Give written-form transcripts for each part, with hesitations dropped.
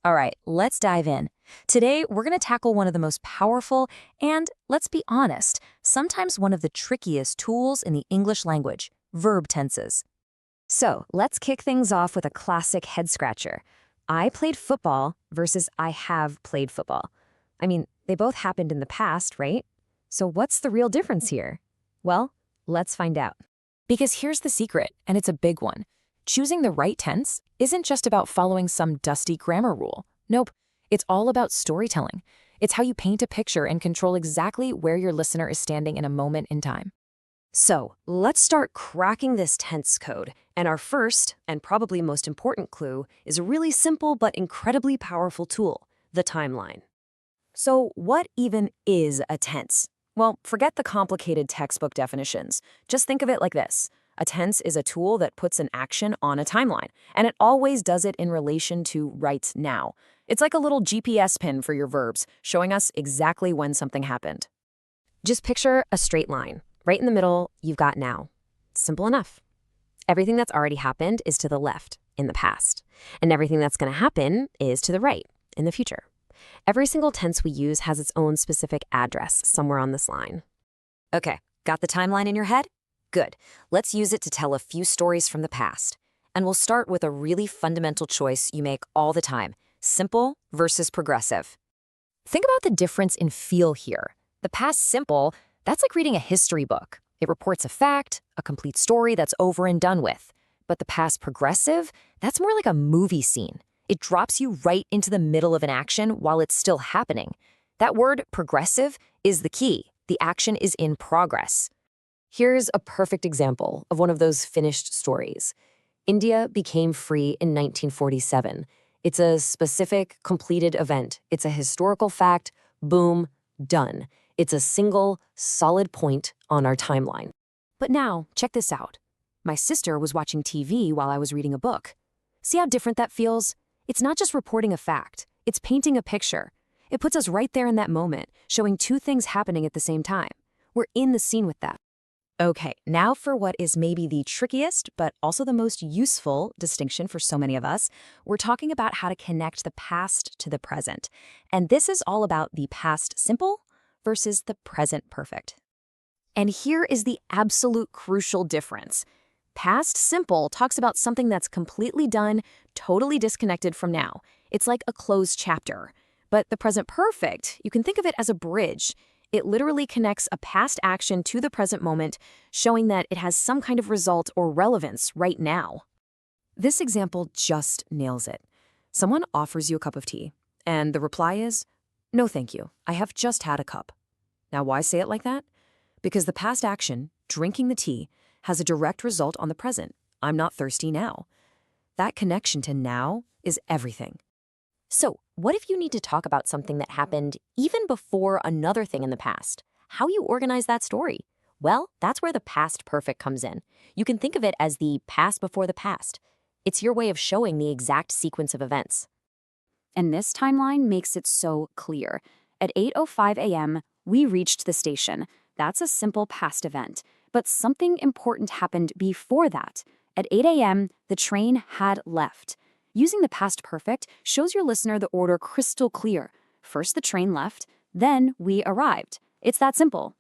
All right, let's dive in. Today, we're going to tackle one of the most powerful and, let's be honest, sometimes one of the trickiest tools in the English language, verb tenses. So, let's kick things off with a classic head-scratcher. I played football versus I have played football. I mean, they both happened in the past, right? So what's the real difference here? Well, let's find out. Because here's the secret, and it's a big one. Choosing the right tense isn't just about following some dusty grammar rule. Nope, it's all about storytelling. It's how you paint a picture and control exactly where your listener is standing in a moment in time. So, let's start cracking this tense code. And our first, and probably most important clue, is a really simple but incredibly powerful tool, the timeline. So, what even is a tense? Well, forget the complicated textbook definitions. Just think of it like this. A tense is a tool that puts an action on a timeline, and it always does it in relation to right now. It's like a little GPS pin for your verbs, showing us exactly when something happened. Just picture a straight line. Right in the middle, you've got now. Simple enough. Everything that's already happened is to the left, in the past, and everything that's going to happen is to the right, in the future. Every single tense we use has its own specific address somewhere on this line. Okay, got the timeline in your head? Good. Let's use it to tell a few stories from the past. And we'll start with a really fundamental choice you make all the time, simple versus progressive. Think about the difference in feel here. The past simple, that's like reading a history book. It reports a fact, a complete story that's over and done with. But the past progressive, that's more like a movie scene. It drops you right into the middle of an action while it's still happening. That word, progressive, is the key. The action is in progress. Here's a perfect example of one of those finished stories. India became free in 1947. It's a specific, completed event. It's a historical fact. Boom, done. It's a single, solid point on our timeline. But now, check this out. My sister was watching TV while I was reading a book. See how different that feels? It's not just reporting a fact. It's painting a picture. It puts us right there in that moment, showing two things happening at the same time. We're in the scene with that. Okay, now for what is maybe the trickiest, but also the most useful distinction for so many of us. We're talking about how to connect the past to the present. And this is all about the past simple versus the present perfect. And here is the absolute crucial difference. Past simple talks about something that's completely done, totally disconnected from now. It's like a closed chapter. But the present perfect, you can think of it as a bridge. It literally connects a past action to the present moment, showing that it has some kind of result or relevance right now. This example just nails it. Someone offers you a cup of tea, and the reply is, "No, thank you. I have just had a cup." Now, why say it like that? Because the past action, drinking the tea, has a direct result on the present. I'm not thirsty now. That connection to now is everything. So, what if you need to talk about something that happened even before another thing in the past? How you organize that story? Well, that's where the past perfect comes in. You can think of it as the past before the past. It's your way of showing the exact sequence of events. And this timeline makes it so clear. At 8:05 a.m., we reached the station. That's a simple past event. But something important happened before that. At 8 a.m., the train had left. Using the past perfect shows your listener the order crystal clear. First the train left, then we arrived. It's that simple.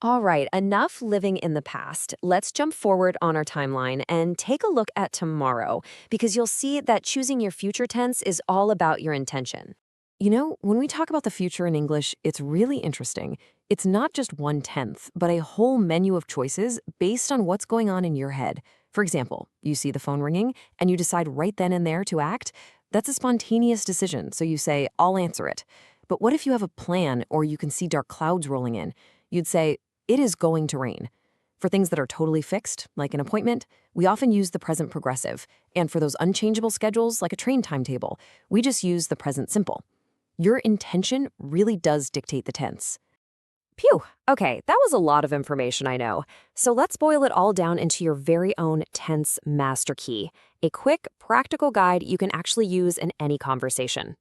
All right, enough living in the past. Let's jump forward on our timeline and take a look at tomorrow, because you'll see that choosing your future tense is all about your intention. You know, when we talk about the future in English, it's really interesting. It's not just 1/10, but a whole menu of choices based on what's going on in your head. For example, you see the phone ringing and you decide right then and there to act. That's a spontaneous decision, so you say, "I'll answer it." But what if you have a plan or you can see dark clouds rolling in? You'd say, "It is going to rain." For things that are totally fixed, like an appointment, we often use the present progressive. And for those unchangeable schedules, like a train timetable, we just use the present simple. Your intention really does dictate the tense. Phew, okay, that was a lot of information, I know. So let's boil it all down into your very own tense master key, a quick, practical guide you can actually use in any conversation.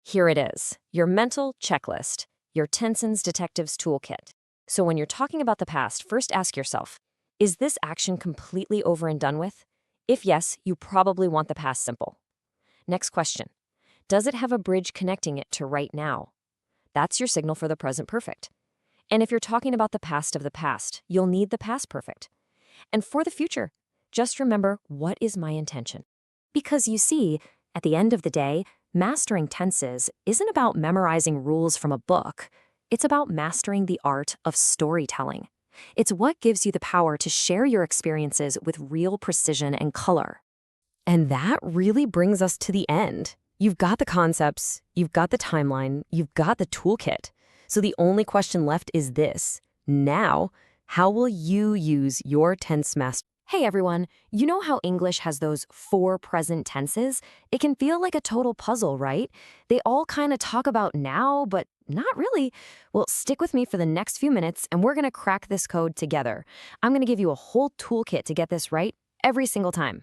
Here it is, your mental checklist, your Tenson's Detectives Toolkit. So when you're talking about the past, first ask yourself, is this action completely over and done with? If yes, you probably want the past simple. Next question. Does it have a bridge connecting it to right now? That's your signal for the present perfect. And if you're talking about the past of the past, you'll need the past perfect. And for the future, just remember, what is my intention? Because you see, at the end of the day, mastering tenses isn't about memorizing rules from a book. It's about mastering the art of storytelling. It's what gives you the power to share your experiences with real precision and color. And that really brings us to the end. You've got the concepts, you've got the timeline, you've got the toolkit. So the only question left is this. Now, how will you use your tense mastery? Hey everyone, you know how English has those 4 present tenses? It can feel like a total puzzle, right? They all kind of talk about now, but not really. Well, stick with me for the next few minutes and we're going to crack this code together. I'm going to give you a whole toolkit to get this right every single time.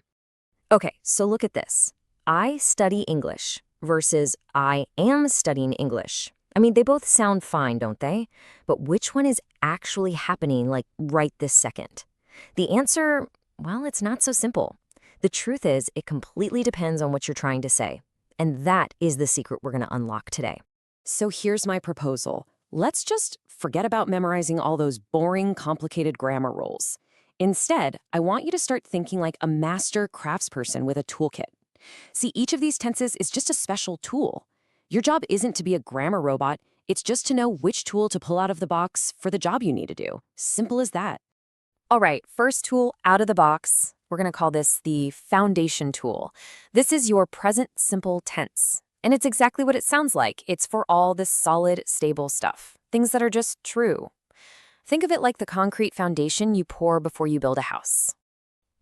Okay, so look at this. I study English versus I am studying English. I mean, they both sound fine, don't they? But which one is actually happening, like, right this second? The answer, well, it's not so simple. The truth is, it completely depends on what you're trying to say. And that is the secret we're going to unlock today. So here's my proposal. Let's just forget about memorizing all those boring, complicated grammar rules. Instead, I want you to start thinking like a master craftsperson with a toolkit. See, each of these tenses is just a special tool. Your job isn't to be a grammar robot, it's just to know which tool to pull out of the box for the job you need to do. Simple as that. All right, first tool out of the box. We're going to call this the foundation tool. This is your present simple tense. And it's exactly what it sounds like. It's for all this solid, stable stuff. Things that are just true. Think of it like the concrete foundation you pour before you build a house.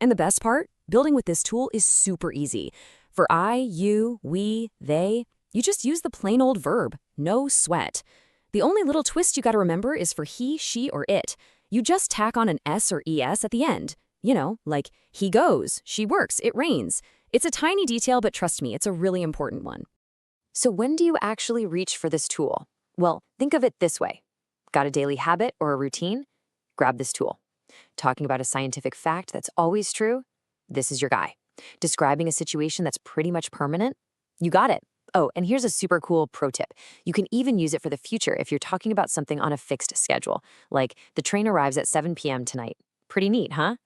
And the best part? Building with this tool is super easy. For I, you, we, they, you just use the plain old verb, no sweat. The only little twist you gotta remember is for he, she, or it. You just tack on an S or ES at the end. You know, like he goes, she works, it rains. It's a tiny detail, but trust me, it's a really important one. So when do you actually reach for this tool? Well, think of it this way. Got a daily habit or a routine? Grab this tool. Talking about a scientific fact that's always true? This is your guy. Describing a situation that's pretty much permanent? You got it. Oh, and here's a super cool pro tip. You can even use it for the future if you're talking about something on a fixed schedule, like the train arrives at 7 p.m. tonight. Pretty neat, huh?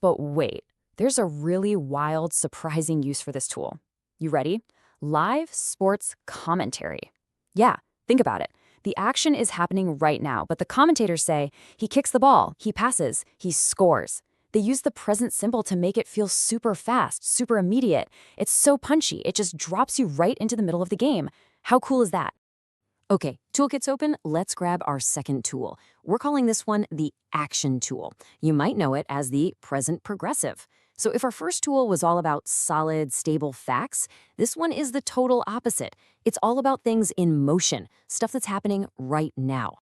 But wait, there's a really wild, surprising use for this tool. You ready? Live sports commentary. Yeah, think about it. The action is happening right now, but the commentators say, he kicks the ball, he passes, he scores. They use the present simple to make it feel super fast, super immediate. It's so punchy, it just drops you right into the middle of the game. How cool is that? Okay, toolkit's open, let's grab our second tool. We're calling this one the action tool. You might know it as the present progressive. So if our first tool was all about solid, stable facts, this one is the total opposite. It's all about things in motion, stuff that's happening right now.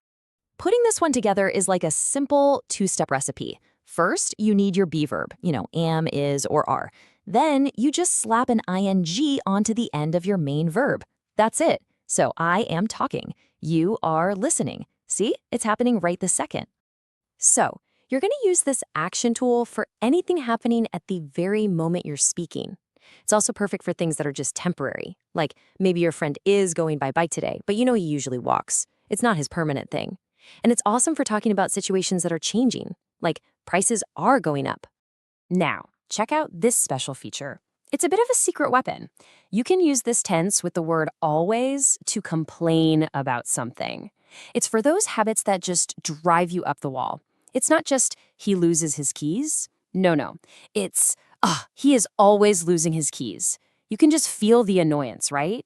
Putting this one together is like a simple 2-step recipe. First, you need your be verb, am, is, or are. Then you just slap an ing onto the end of your main verb. That's it. So I am talking. You are listening. See, it's happening right this second. So you're going to use this action tool for anything happening at the very moment you're speaking. It's also perfect for things that are just temporary, like maybe your friend is going by bike today, but he usually walks. It's not his permanent thing. And it's awesome for talking about situations that are changing, like prices are going up. Now, check out this special feature. It's a bit of a secret weapon. You can use this tense with the word always to complain about something. It's for those habits that just drive you up the wall. It's not just he loses his keys. No. It's, he is always losing his keys. You can just feel the annoyance, right?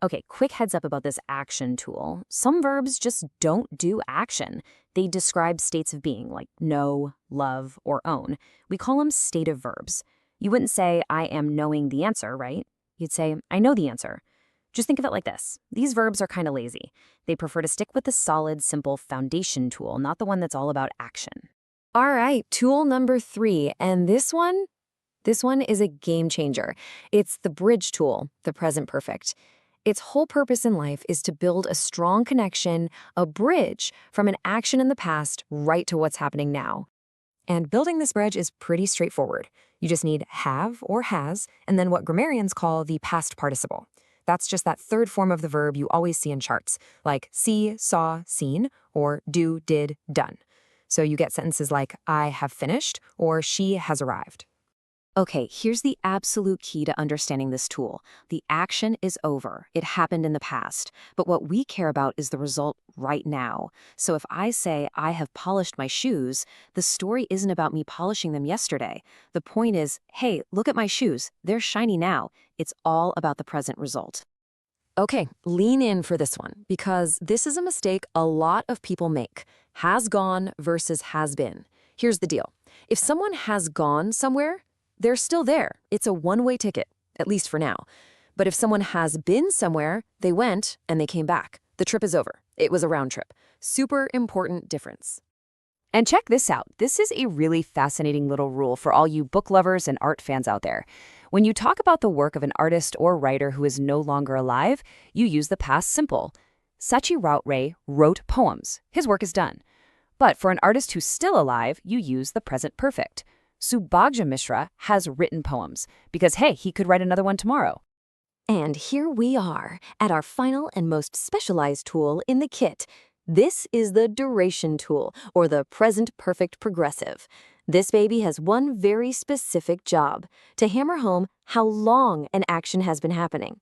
Okay, quick heads up about this action tool. Some verbs just don't do action. They describe states of being like know, love, or own. We call them stative verbs. You wouldn't say, I am knowing the answer, right? You'd say, I know the answer. Just think of it like this. These verbs are kind of lazy. They prefer to stick with the solid, simple foundation tool, not the one that's all about action. All right, tool number 3. And this one is a game changer. It's the bridge tool, the present perfect. Its whole purpose in life is to build a strong connection, a bridge from an action in the past right to what's happening now. And building this bridge is pretty straightforward. You just need have or has, and then what grammarians call the past participle. That's just that third form of the verb you always see in charts, like see, saw, seen, or do, did, done. So you get sentences like, I have finished, or she has arrived. Okay, here's the absolute key to understanding this tool. The action is over. It happened in the past. But what we care about is the result right now. So if I say, I have polished my shoes, the story isn't about me polishing them yesterday. The point is, hey, look at my shoes. They're shiny now. It's all about the present result. Okay, lean in for this one, because this is a mistake a lot of people make. Has gone versus has been. Here's the deal. If someone has gone somewhere, they're still there. It's a one-way ticket, at least for now. But if someone has been somewhere, they went and they came back. The trip is over. It was a round trip. Super important difference. And check this out. This is a really fascinating little rule for all you book lovers and art fans out there. When you talk about the work of an artist or writer who is no longer alive, you use the past simple. Sachi Routray wrote poems. His work is done. But for an artist who's still alive, you use the present perfect. Subhagya Mishra has written poems because, hey, he could write another one tomorrow. And here we are at our final and most specialized tool in the kit. This is the duration tool, or the present perfect progressive. This baby has one very specific job: to hammer home how long an action has been happening.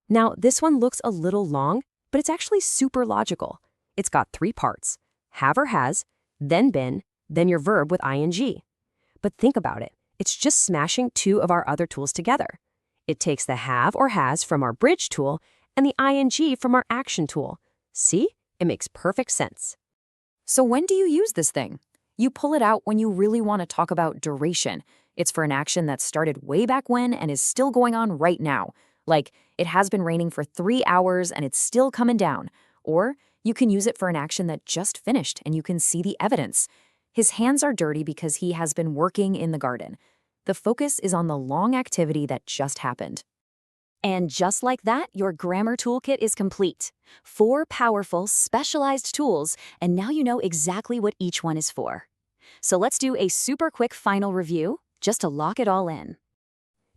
Now, this one looks a little long, but it's actually super logical. It's got 3 parts: have or has, then been, then your verb with ing. But think about it. It's just smashing 2 of our other tools together. It takes the have or has from our bridge tool and the ing from our action tool. See? It makes perfect sense. So when do you use this thing? You pull it out when you really want to talk about duration. It's for an action that started way back when and is still going on right now. Like, it has been raining for 3 hours and it's still coming down. Or you can use it for an action that just finished and you can see the evidence. His hands are dirty because he has been working in the garden. The focus is on the long activity that just happened. And just like that, your grammar toolkit is complete. 4 powerful, specialized tools, and now you know exactly what each one is for. So let's do a super quick final review, just to lock it all in.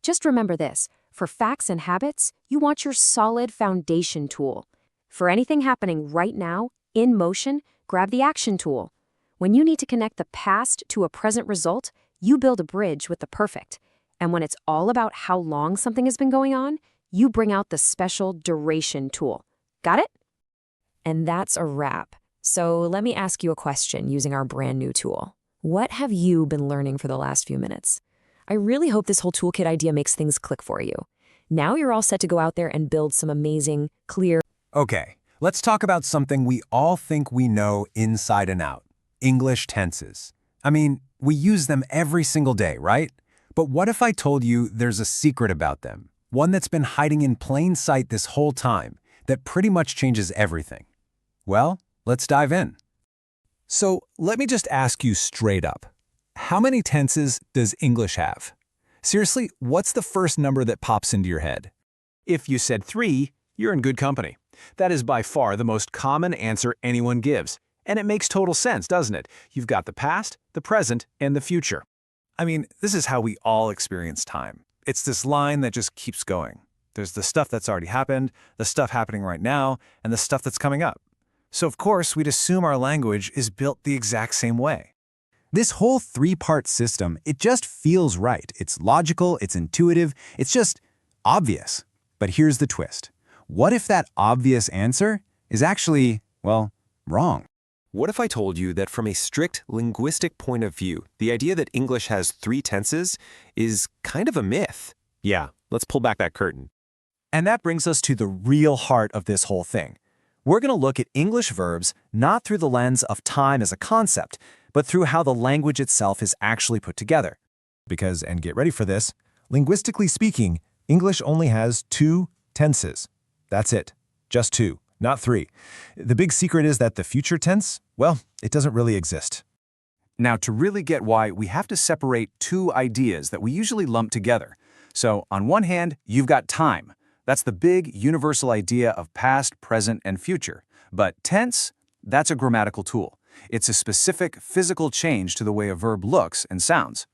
Just remember this: for facts and habits, you want your solid foundation tool. For anything happening right now, in motion, grab the action tool. When you need to connect the past to a present result, you build a bridge with the perfect. And when it's all about how long something has been going on, you bring out the special duration tool. Got it? And that's a wrap. So let me ask you a question using our brand new tool. What have you been learning for the last few minutes? I really hope this whole toolkit idea makes things click for you. Now you're all set to go out there and build some amazing, clear... Okay, let's talk about something we all think we know inside and out: English tenses. I mean, we use them every single day, right? But what if I told you there's a secret about them? One that's been hiding in plain sight this whole time, that pretty much changes everything. Well, let's dive in. So let me just ask you straight up. How many tenses does English have? Seriously, what's the first number that pops into your head? If you said 3, you're in good company. That is by far the most common answer anyone gives. And it makes total sense, doesn't it? You've got the past, the present, and the future. I mean, this is how we all experience time. It's this line that just keeps going. There's the stuff that's already happened, the stuff happening right now, and the stuff that's coming up. So of course, we'd assume our language is built the exact same way. This whole 3-part system, it just feels right. It's logical, it's intuitive, it's just obvious. But here's the twist. What if that obvious answer is actually, well, wrong? What if I told you that from a strict linguistic point of view, the idea that English has 3 tenses is kind of a myth? Yeah, let's pull back that curtain. And that brings us to the real heart of this whole thing. We're going to look at English verbs not through the lens of time as a concept, but through how the language itself is actually put together. Because, and get ready for this, linguistically speaking, English only has 2 tenses. That's it. Just 2, not 3. The big secret is that the future tense, well, it doesn't really exist. Now, to really get why, we have to separate 2 ideas that we usually lump together. So, on one hand, you've got time. That's the big, universal idea of past, present, and future. But tense, that's a grammatical tool. It's a specific physical change to the way a verb looks and sounds.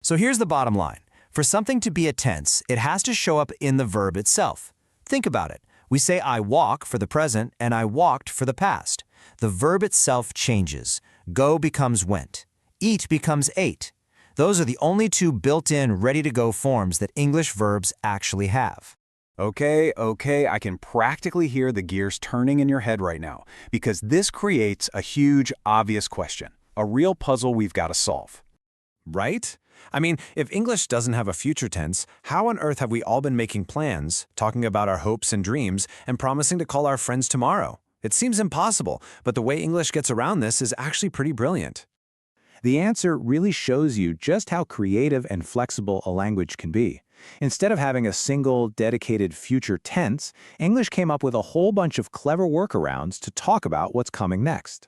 So here's the bottom line. For something to be a tense, it has to show up in the verb itself. Think about it. We say I walk for the present and I walked for the past. The verb itself changes. Go becomes went. Eat becomes ate. Those are the only two built-in, ready-to-go forms that English verbs actually have. Okay, I can practically hear the gears turning in your head right now, because this creates a huge, obvious question, a real puzzle we've got to solve. Right? I mean, if English doesn't have a future tense, how on earth have we all been making plans, talking about our hopes and dreams, and promising to call our friends tomorrow? It seems impossible, but the way English gets around this is actually pretty brilliant. The answer really shows you just how creative and flexible a language can be. Instead of having a single, dedicated future tense, English came up with a whole bunch of clever workarounds to talk about what's coming next.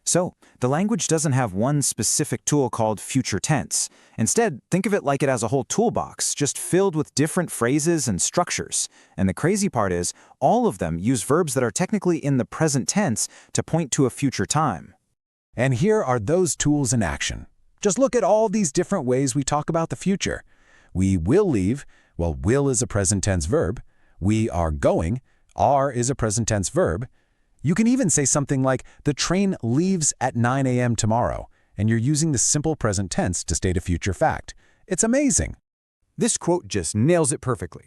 So, the language doesn't have one specific tool called future tense. Instead, think of it like it has a whole toolbox, just filled with different phrases and structures. And the crazy part is, all of them use verbs that are technically in the present tense to point to a future time. And here are those tools in action. Just look at all these different ways we talk about the future. We will leave. Well, will is a present tense verb. We are going. Are is a present tense verb. You can even say something like, the train leaves at 9 a.m. tomorrow, and you're using the simple present tense to state a future fact. It's amazing. This quote just nails it perfectly.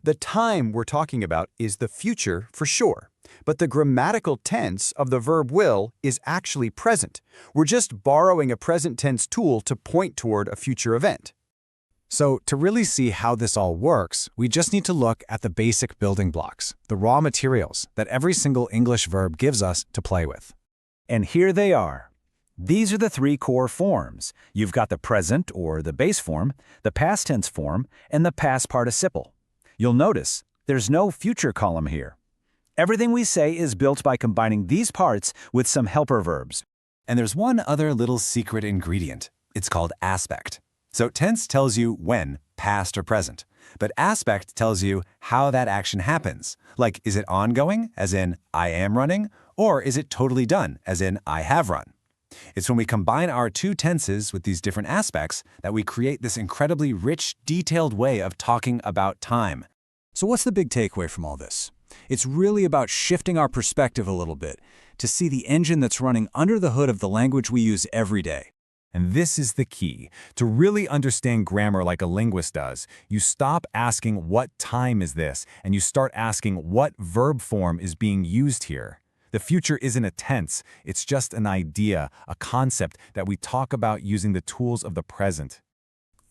The time we're talking about is the future for sure, but the grammatical tense of the verb will is actually present. We're just borrowing a present tense tool to point toward a future event. So, to really see how this all works, we just need to look at the basic building blocks, the raw materials that every single English verb gives us to play with. And here they are. These are the three core forms. You've got the present, or the base form, the past tense form, and the past participle. You'll notice there's no future column here. Everything we say is built by combining these parts with some helper verbs. And there's one other little secret ingredient. It's called aspect. So tense tells you when, past or present, but aspect tells you how that action happens. Like, is it ongoing, as in I am running, or is it totally done, as in I have run? It's when we combine our two tenses with these different aspects that we create this incredibly rich, detailed way of talking about time. So what's the big takeaway from all this? It's really about shifting our perspective a little bit to see the engine that's running under the hood of the language we use every day. And this is the key. To really understand grammar like a linguist does, you stop asking what time is this, and you start asking what verb form is being used here. The future isn't a tense, it's just an idea, a concept that we talk about using the tools of the present.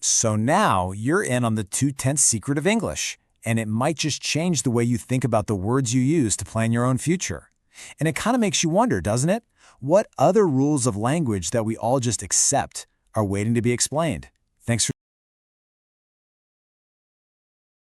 So now you're in on the two-tense secret of English, and it might just change the way you think about the words you use to plan your own future. And it kind of makes you wonder, doesn't it? What other rules of language that we all just accept are waiting to be explained? Thanks for